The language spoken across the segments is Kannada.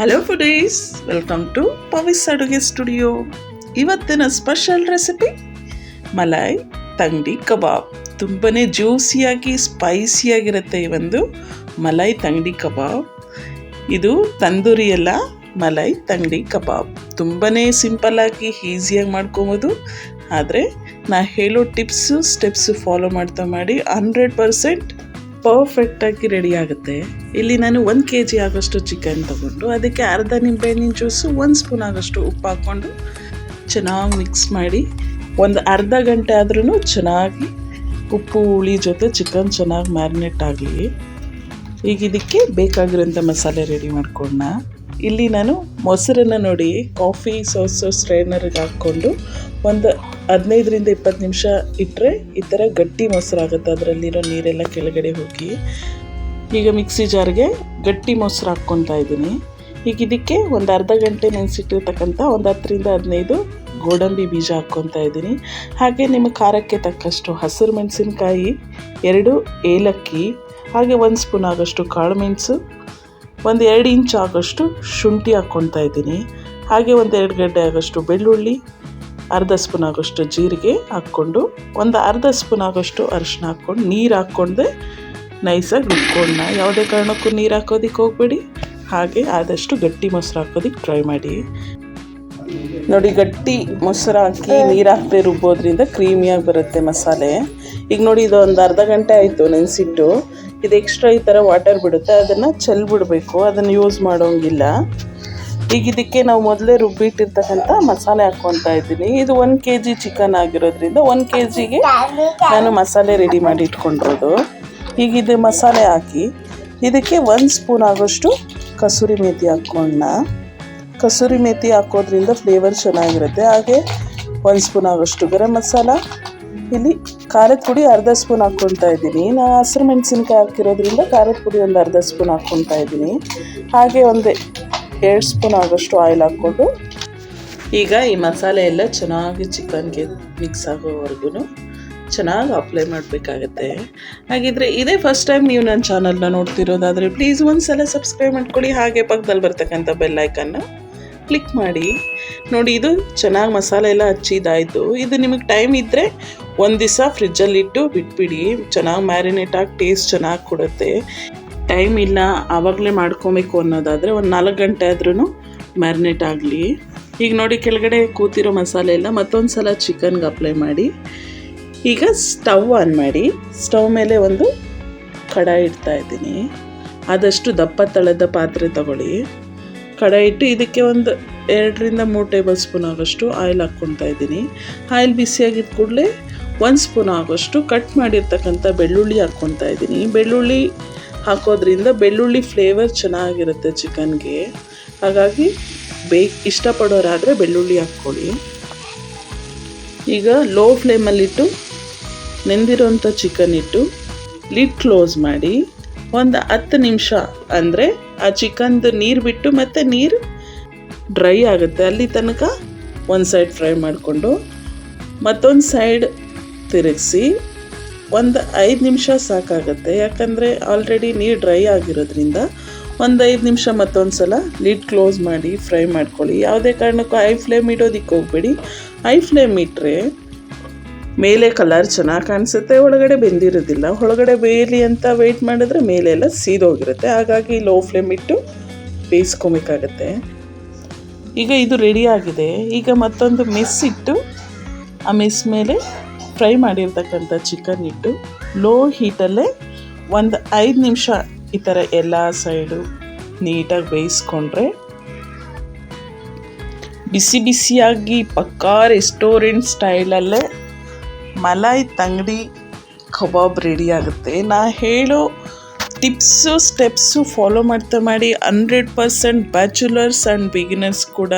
ಹಲೋ ಫುಡೀಸ್, ವೆಲ್ಕಮ್ ಟು ಪವಿಸ್ ಅಡುಗೆ ಸ್ಟುಡಿಯೋ. ಇವತ್ತಿನ ಸ್ಪೆಷಲ್ ರೆಸಿಪಿ ಮಲಾಯ್ ತಂಗ್ಡಿ ಕಬಾಬ್. ತುಂಬಾ ಜ್ಯೂಸಿಯಾಗಿ ಸ್ಪೈಸಿಯಾಗಿರುತ್ತೆ ಈ ಒಂದು ಮಲಾಯ್ ತಂಗ್ಡಿ ಕಬಾಬ್. ಇದು ತಂದೂರಿ ಅಲ್ಲ, ಮಲಾಯ್ ತಂಗ್ಡಿ ಕಬಾಬ್. ತುಂಬಾ ಸಿಂಪಲ್ಲಾಗಿ ಈಸಿಯಾಗಿ ಮಾಡ್ಕೊಬೋದು. ಆದರೆ ನಾ ಹೇಳೋ ಸ್ಟೆಪ್ಸು ಫಾಲೋ ಮಾಡ್ತಾ ಮಾಡಿ 100% ಪರ್ಫೆಕ್ಟಾಗಿ ರೆಡಿ ಆಗುತ್ತೆ. ಇಲ್ಲಿ ನಾನು 1 kg ಆಗೋಷ್ಟು ಚಿಕನ್ ತೊಗೊಂಡು ಅದಕ್ಕೆ ಅರ್ಧ ನಿಂಬೆಹಣ್ಣಿನ ಜ್ಯೂಸು 1 ಸ್ಪೂನ್ ಆಗೋಷ್ಟು ಉಪ್ಪು ಹಾಕ್ಕೊಂಡು ಚೆನ್ನಾಗಿ ಮಿಕ್ಸ್ ಮಾಡಿ ಒಂದು ಅರ್ಧ ಗಂಟೆ ಆದ್ರೂ ಚೆನ್ನಾಗಿ ಉಪ್ಪು ಹುಳಿ ಜೊತೆ ಚಿಕನ್ ಚೆನ್ನಾಗಿ ಮ್ಯಾರಿನೇಟ್ ಆಗಲಿ. ಈಗ ಇದಕ್ಕೆ ಬೇಕಾಗಿರೋಂಥ ಮಸಾಲೆ ರೆಡಿ ಮಾಡ್ಕೊಂಡ. ಇಲ್ಲಿ ನಾನು ಮೊಸರನ್ನು ನೋಡಿ ಕಾಫಿ ಸ್ಟ್ರೈನರ್ಗೆ ಹಾಕ್ಕೊಂಡು ಒಂದು 15ರಿಂದ 20 ನಿಮಿಷ ಇಟ್ಟರೆ ಈ ಥರ ಗಟ್ಟಿ ಮೊಸರು ಆಗುತ್ತೆ. ಅದರಲ್ಲಿರೋ ನೀರೆಲ್ಲ ಕೆಳಗಡೆ ಹೋಗಿ ಈಗ ಮಿಕ್ಸಿ ಜಾರ್ಗೆ ಗಟ್ಟಿ ಮೊಸರು ಹಾಕ್ಕೊತಾ ಇದ್ದೀನಿ. ಈಗ ಇದಕ್ಕೆ ಒಂದು ಅರ್ಧ ಗಂಟೆ ನೆನೆಸಿಟ್ಟಿರ್ತಕ್ಕಂಥ ಒಂದು 10ರಿಂದ 15 ಗೋಡಂಬಿ ಬೀಜ ಹಾಕ್ಕೊತಾ ಇದ್ದೀನಿ. ಹಾಗೆ ನಿಮ್ಮ ಖಾರಕ್ಕೆ ತಕ್ಕಷ್ಟು ಹಸಿರು ಮೆಣಸಿನ್ಕಾಯಿ, 2 ಏಲಕ್ಕಿ, ಹಾಗೆ 1 ಸ್ಪೂನ್ ಆಗೋಷ್ಟು ಕಾಳು ಮೆಣಸು, ಒಂದು 2 ಇಂಚ್ ಆಗೋಷ್ಟು ಶುಂಠಿ ಹಾಕ್ಕೊತಾ ಇದ್ದೀನಿ. ಹಾಗೆ ಒಂದು 2 ಗಡ್ಡೆ ಆಗೋಷ್ಟು ಬೆಳ್ಳುಳ್ಳಿ, ಅರ್ಧ ಸ್ಪೂನ್ ಆಗೋಷ್ಟು ಜೀರಿಗೆ ಹಾಕ್ಕೊಂಡು ಒಂದು ಅರ್ಧ ಸ್ಪೂನ್ ಆಗೋಷ್ಟು ಅರಿಶಿನ ಹಾಕ್ಕೊಂಡು ನೀರು ಹಾಕ್ಕೊಂಡೆ ನೈಸಾಗಿ ರುಬ್ಕೊಂಡ. ಯಾವುದೇ ಕಾರಣಕ್ಕೂ ನೀರು ಹಾಕೋದಕ್ಕೆ ಹೋಗಬೇಡಿ. ಹಾಗೆ ಆದಷ್ಟು ಗಟ್ಟಿ ಮೊಸರು ಹಾಕೋದಕ್ಕೆ ಟ್ರೈ ಮಾಡಿ. ನೋಡಿ, ಗಟ್ಟಿ ಮೊಸರು ಹಾಕಿ ನೀರು ಹಾಕದೆ ರುಬ್ಬೋದ್ರಿಂದ ಕ್ರೀಮಿಯಾಗಿ ಬರುತ್ತೆ ಮಸಾಲೆ. ಈಗ ನೋಡಿ, ಇದು ಒಂದು ಅರ್ಧ ಗಂಟೆ ಆಯಿತು ನೆನೆಸಿಟ್ಟು. ಇದು ಎಕ್ಸ್ಟ್ರಾ ಈ ಥರ ವಾಟರ್ ಬಿಡುತ್ತೆ, ಅದನ್ನು ಚೆಲ್ಬಿಡಬೇಕು, ಅದನ್ನು ಯೂಸ್ ಮಾಡೋಂಗಿಲ್ಲ. ಈಗ ಇದಕ್ಕೆ ನಾವು ಮೊದಲೇ ರುಬ್ಬಿಟ್ಟಿರ್ತಕ್ಕಂಥ ಮಸಾಲೆ ಹಾಕ್ಕೊತಾ ಇದ್ದೀನಿ. ಇದು 1 kg ಚಿಕನ್ ಆಗಿರೋದ್ರಿಂದ 1 kgಗೆ ನಾನು ಮಸಾಲೆ ರೆಡಿ ಮಾಡಿ ಇಟ್ಕೊಂಡಿರೋದು. ಈಗ ಇದು ಮಸಾಲೆ ಹಾಕಿ ಇದಕ್ಕೆ 1 ಸ್ಪೂನ್ ಆಗೋಷ್ಟು ಕಸೂರಿ ಮೇಥಿ ಹಾಕ್ಕೊಂಡ. ಕಸೂರಿ ಮೇಥಿ ಹಾಕೋದ್ರಿಂದ ಫ್ಲೇವರ್ ಚೆನ್ನಾಗಿರುತ್ತೆ. ಹಾಗೆ 1 ಸ್ಪೂನ್ ಆಗೋಷ್ಟು ಗರಂ ಮಸಾಲ. ಇಲ್ಲಿ ಖಾರದ ಪುಡಿ ಅರ್ಧ ಸ್ಪೂನ್ ಹಾಕ್ಕೊತಾ ಇದ್ದೀನಿ. ನಾನು ಹಸಿರು ಮೆಣಸಿನ್ಕಾಯಿ ಹಾಕಿರೋದ್ರಿಂದ ಖಾರದ ಪುಡಿ ಒಂದು ಅರ್ಧ ಸ್ಪೂನ್ ಹಾಕ್ಕೊತಾ ಇದ್ದೀನಿ. ಹಾಗೆ ಒಂದು 2 ಸ್ಪೂನ್ ಆಗೋಷ್ಟು ಆಯಿಲ್ ಹಾಕ್ಕೊಂಡು ಈಗ ಈ ಮಸಾಲೆ ಎಲ್ಲ ಚೆನ್ನಾಗಿ ಚಿಕನ್ಗೆ ಮಿಕ್ಸ್ ಆಗೋವರೆಗೂ ಚೆನ್ನಾಗಿ ಅಪ್ಲೈ ಮಾಡಬೇಕಾಗತ್ತೆ. ಹಾಗಿದ್ರೆ ಇದೇ ಫಸ್ಟ್ ಟೈಮ್ ನೀವು ನನ್ನ ಚಾನಲ್ನ ನೋಡ್ತಿರೋದಾದರೆ ಪ್ಲೀಸ್ ಒಂದ್ಸಲ ಸಬ್ಸ್ಕ್ರೈಬ್ ಮಾಡ್ಕೊಳ್ಳಿ. ಹಾಗೆ ಪಕ್ಕದಲ್ಲಿ ಬರ್ತಕ್ಕಂಥ ಬೆಲ್ ಐಕನ್ನ ಕ್ಲಿಕ್ ಮಾಡಿ. ನೋಡಿ, ಇದು ಚೆನ್ನಾಗಿ ಮಸಾಲೆ ಎಲ್ಲ ಹಚ್ಚಿದಾಯಿತು. ಇದು ನಿಮಗೆ ಟೈಮ್ ಇದ್ದರೆ ಒಂದು ದಿವಸ ಫ್ರಿಜ್ಜಲ್ಲಿಟ್ಟು ಬಿಟ್ಬಿಡಿ. ಚೆನ್ನಾಗಿ ಮ್ಯಾರಿನೇಟ್ ಆಗಿ ಟೇಸ್ಟ್ ಚೆನ್ನಾಗಿ ಕೊಡುತ್ತೆ. ಟೈಮ್ ಇಲ್ಲ ಆವಾಗಲೇ ಮಾಡ್ಕೊಬೇಕು ಅನ್ನೋದಾದರೆ ಒಂದು 4 ಗಂಟೆ ಆದ್ರೂ ಮ್ಯಾರಿನೇಟ್ ಆಗಲಿ. ಈಗ ನೋಡಿ, ಕೆಳಗಡೆ ಕೂತಿರೋ ಮಸಾಲೆ ಎಲ್ಲ ಮತ್ತೊಂದು ಸಲ ಚಿಕನ್ಗೆ ಅಪ್ಲೈ ಮಾಡಿ. ಈಗ ಸ್ಟವ್ ಆನ್ ಮಾಡಿ ಸ್ಟವ್ ಮೇಲೆ ಒಂದು ಕಡಾಯಿ ಇಡ್ತಾ ಇದ್ದೀನಿ. ಆದಷ್ಟು ದಪ್ಪ ತಳದ ಪಾತ್ರೆ ತಗೊಳ್ಳಿ. ಕಡಾಯಿ ಇಟ್ಟು ಇದಕ್ಕೆ ಒಂದು 2ರಿಂದ 3 ಟೇಬಲ್ ಸ್ಪೂನ್ ಆಗೋಷ್ಟು ಆಯಿಲ್ ಹಾಕ್ಕೊತಾ ಇದ್ದೀನಿ. ಆಯಿಲ್ ಬಿಸಿಯಾಗಿದ್ದ ಕೂಡಲೇ 1 ಸ್ಪೂನ್ ಆಗೋಷ್ಟು ಕಟ್ ಮಾಡಿರ್ತಕ್ಕಂಥ ಬೆಳ್ಳುಳ್ಳಿ ಹಾಕ್ಕೊತಾ ಇದ್ದೀನಿ. ಬೆಳ್ಳುಳ್ಳಿ ಹಾಕೋದ್ರಿಂದ ಬೆಳ್ಳುಳ್ಳಿ ಫ್ಲೇವರ್ ಚೆನ್ನಾಗಿರುತ್ತೆ ಚಿಕನ್ಗೆ. ಹಾಗಾಗಿ ಇಷ್ಟಪಡೋರಾದರೆ ಬೆಳ್ಳುಳ್ಳಿ ಹಾಕ್ಕೊಳ್ಳಿ. ಈಗ ಲೋ ಫ್ಲೇಮಲ್ಲಿಟ್ಟು ನೆಂದಿರೋಂಥ ಚಿಕನ್ ಇಟ್ಟು ಲಿಡ್ ಕ್ಲೋಸ್ ಮಾಡಿ ಒಂದು 10 ನಿಮಿಷ, ಅಂದರೆ ಆ ಚಿಕನ್ದು ನೀರು ಬಿಟ್ಟು ಮತ್ತು ನೀರು ಡ್ರೈ ಆಗುತ್ತೆ ಅಲ್ಲಿ ತನಕ ಒಂದು ಸೈಡ್ ಫ್ರೈ ಮಾಡಿಕೊಂಡು ಮತ್ತೊಂದು ಸೈಡ್ ತಿರುಗಿಸಿ ಒಂದು 5 ನಿಮಿಷ ಸಾಕಾಗುತ್ತೆ. ಯಾಕಂದರೆ ಆಲ್ರೆಡಿ ನೀರು ಡ್ರೈ ಆಗಿರೋದ್ರಿಂದ ಒಂದು 5 ನಿಮಿಷ ಮತ್ತೊಂದು ಸಲ ಲಿಡ್ ಕ್ಲೋಸ್ ಮಾಡಿ ಫ್ರೈ ಮಾಡ್ಕೊಳ್ಳಿ. ಯಾವುದೇ ಕಾರಣಕ್ಕೂ ಹೈ ಫ್ಲೇಮ್ ಇಡೋದಕ್ಕೆ ಹೋಗಬೇಡಿ. ಹೈ ಫ್ಲೇಮ್ ಇಟ್ಟರೆ ಮೇಲೆ ಕಲರ್ ಚೆನ್ನಾಗಿ ಕಾಣಿಸುತ್ತೆ, ಒಳಗಡೆ ಬೆಂದಿರೋದಿಲ್ಲ. ಒಳಗಡೆ ಬೇಯಲಿ ಅಂತ ವೆಯ್ಟ್ ಮಾಡಿದ್ರೆ ಮೇಲೆ ಎಲ್ಲ ಸೀದೋಗಿರುತ್ತೆ. ಹಾಗಾಗಿ ಲೋ ಫ್ಲೇಮ್ ಇಟ್ಟು ಬೇಯಿಸ್ಕೊಬೇಕಾಗತ್ತೆ. ಈಗ ಇದು ರೆಡಿ ಆಗಿದೆ. ಈಗ ಮತ್ತೊಂದು ಮೆಸ್ ಇಟ್ಟು ಆ ಮೆಸ್ ಮೇಲೆ ಫ್ರೈ ಮಾಡಿರ್ತಕ್ಕಂಥ ಚಿಕನ್ ಇಟ್ಟು ಲೋ ಹೀಟಲ್ಲೇ ಒಂದು 5 ನಿಮಿಷ ಈ ಥರ ಎಲ್ಲ ಸೈಡು ನೀಟಾಗಿ ಬೇಯಿಸ್ಕೊಂಡ್ರೆ ಬಿಸಿ ಬಿಸಿಯಾಗಿ ಪಕ್ಕಾ restaurant ಸ್ಟೈಲಲ್ಲೇ malai tangdi kebab ready ಆಗುತ್ತೆ. ನಾ ಹೇಳೋ ಸ್ಟೆಪ್ಸು ಫಾಲೋ ಮಾಡ್ತಾ ಮಾಡಿ 100% ಬ್ಯಾಚುಲರ್ಸ್ ಆ್ಯಂಡ್ ಬಿಗಿನರ್ಸ್ ಕೂಡ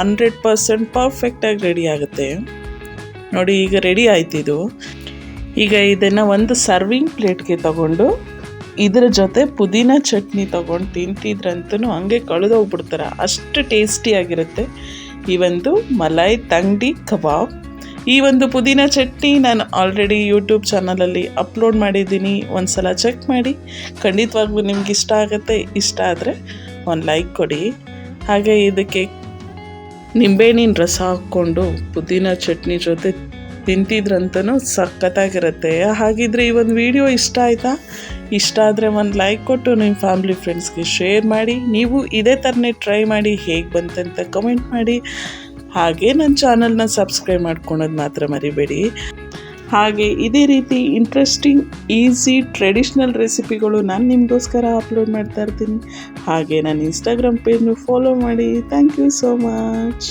100% ಪರ್ಫೆಕ್ಟಾಗಿ ರೆಡಿ ಆಗುತ್ತೆ. ನೋಡಿ, ಈಗ ರೆಡಿ ಆಯ್ತಿದು. ಈಗ ಇದನ್ನು ಒಂದು ಸರ್ವಿಂಗ್ ಪ್ಲೇಟ್ಗೆ ತಗೊಂಡು ಇದರ ಜೊತೆ ಪುದೀನ ಚಟ್ನಿ ತೊಗೊಂಡು ತಿಂತಿದ್ರಂತೂ ಹಂಗೆ ಕಳೆದೋಗ್ಬಿಡ್ತಾರೆ, ಅಷ್ಟು ಟೇಸ್ಟಿಯಾಗಿರುತ್ತೆ ಈ ಒಂದು ಮಲಾಯ್ ತಂಗ್ಡಿ ಕಬಾಬ್. ಈ ಒಂದು ಪುದೀನ ಚಟ್ನಿ ನಾನು ಆಲ್ರೆಡಿ ಯೂಟ್ಯೂಬ್ ಚಾನಲಲ್ಲಿ ಅಪ್ಲೋಡ್ ಮಾಡಿದ್ದೀನಿ. ಒಂದು ಸಲ ಚೆಕ್ ಮಾಡಿ. ಖಂಡಿತವಾಗ್ಲೂ ನಿಮ್ಗೆ ಇಷ್ಟ ಆಗುತ್ತೆ. ಇಷ್ಟ ಆದರೆ ಒಂದು ಲೈಕ್ ಕೊಡಿ. ಹಾಗೆ ಇದಕ್ಕೆ ನಿಂಬೆಹಣ್ಣಿನ ರಸ ಹಾಕ್ಕೊಂಡು ಪುದೀನ ಚಟ್ನಿ ಜೊತೆ ತಿಂತಿದ್ರಂತೂ ಸಖತ್ತಾಗಿರುತ್ತೆ. ಹಾಗಿದ್ರೆ ಈ ಒಂದು ವಿಡಿಯೋ ಇಷ್ಟ ಆಯಿತಾ? ಇಷ್ಟ ಆದರೆ ಒಂದು ಲೈಕ್ ಕೊಟ್ಟು ನಿಮ್ಮ ಫ್ಯಾಮಿಲಿ ಫ್ರೆಂಡ್ಸ್ಗೆ ಶೇರ್ ಮಾಡಿ. ನೀವು ಇದೇ ಥರನೇ ಟ್ರೈ ಮಾಡಿ, ಹೇಗೆ ಬಂತಂತ ಕಮೆಂಟ್ ಮಾಡಿ. ಹಾಗೆ ನನ್ನ ಚಾನಲ್ನ ಸಬ್ಸ್ಕ್ರೈಬ್ ಮಾಡ್ಕೊಳೋದು ಮಾತ್ರ ಮರಿಬೇಡಿ. ಹಾಗೆ ಇದೇ ರೀತಿ ಇಂಟ್ರೆಸ್ಟಿಂಗ್ ಈಸಿ ಟ್ರೆಡಿಷ್ನಲ್ ರೆಸಿಪಿಗಳು ನಾನು ನಿಮಗೋಸ್ಕರ ಅಪ್ಲೋಡ್ ಮಾಡ್ತಾ ಇರ್ತೀನಿ. ಹಾಗೆ ನನ್ನ ಇನ್ಸ್ಟಾಗ್ರಾಮ್ ಪೇಜ್ನು ಫಾಲೋ ಮಾಡಿ. Thank you so much.